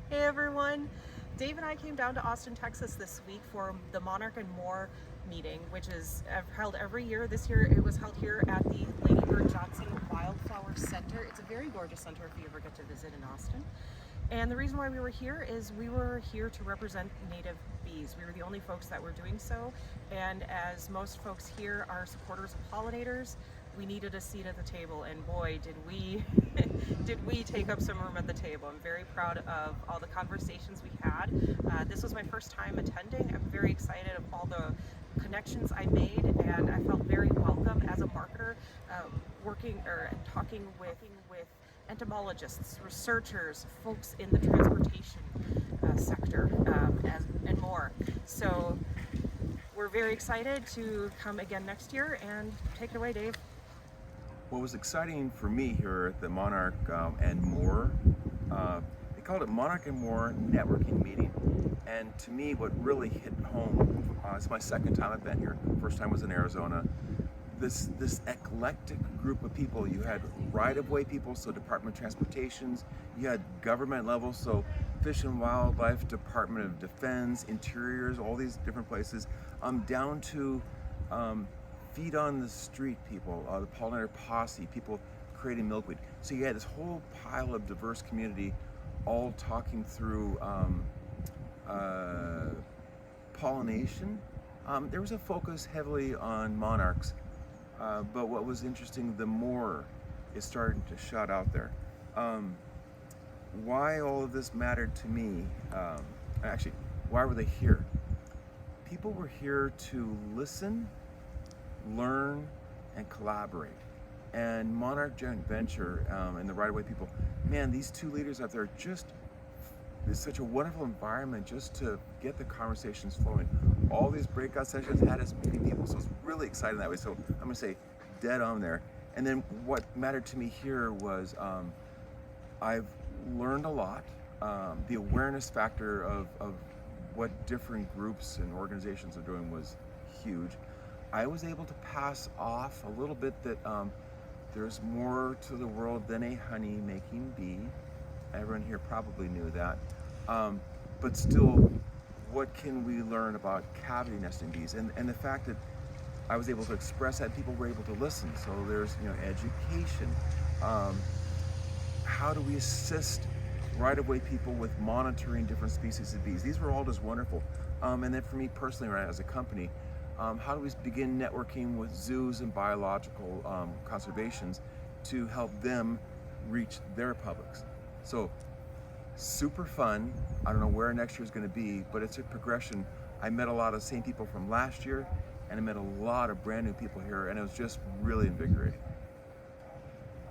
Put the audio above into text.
Hey everyone, Dave and I came down to Austin, Texas this week for the Monarch More meeting, which is held every year. This year it was held here at the Lady Bird Johnson Wildflower Center. It's a very gorgeous center if you ever get to visit in Austin. And the reason why we were here is we were here to represent native bees. We were the only folks that were doing so. And as most folks here are supporters of pollinators, we needed a seat at the table, and boy, did we did we take up some room at the table. I'm very proud of all the conversations we had. This was my first time attending. I'm very excited of all the connections I made, and I felt very welcome as a marketer, working or talking with entomologists, researchers, folks in the transportation sector, and more. So we're very excited to come again next year, and take it away, Dave. What was exciting for me here at the Monarch and More, they called it Monarch and More Networking Meeting. And to me, what really hit home, it's my second time I've been here. First time was in Arizona. This eclectic group of people. You had right-of-way people, so Department of Transportations. You had government level, so Fish and Wildlife, Department of Defense, Interiors, all these different places, down to feet on the street people, the pollinator posse, people creating milkweed. So you had this whole pile of diverse community all talking through pollination. There was a focus heavily on monarchs, but what was interesting, the more is starting to shout out there. Why all of this mattered to me, actually, why were they here? People were here to listen, learn, and collaborate. And Monarch Joint Venture and the right-of-way people, man, these two leaders out there it's such a wonderful environment just to get the conversations flowing. All these breakout sessions had us meeting people, so it's really exciting that way. So I'm gonna say dead on there. And then what mattered to me here was I've learned a lot. The awareness factor of what different groups and organizations are doing was huge. I was able to pass off a little bit that there's more to the world than a honey-making bee. Everyone here probably knew that. But still, what can we learn about cavity nesting bees? And the fact that I was able to express that, people were able to listen. So there's education. How do we assist right-of-way people with monitoring different species of bees? These were all just wonderful. And then for me personally, right, as a company, how do we begin networking with zoos and biological conservations to help them reach their publics? So super fun. I don't know where next year is going to be, but it's a progression. I met a lot of the same people from last year, and I met a lot of brand new people here, and it was just really invigorating.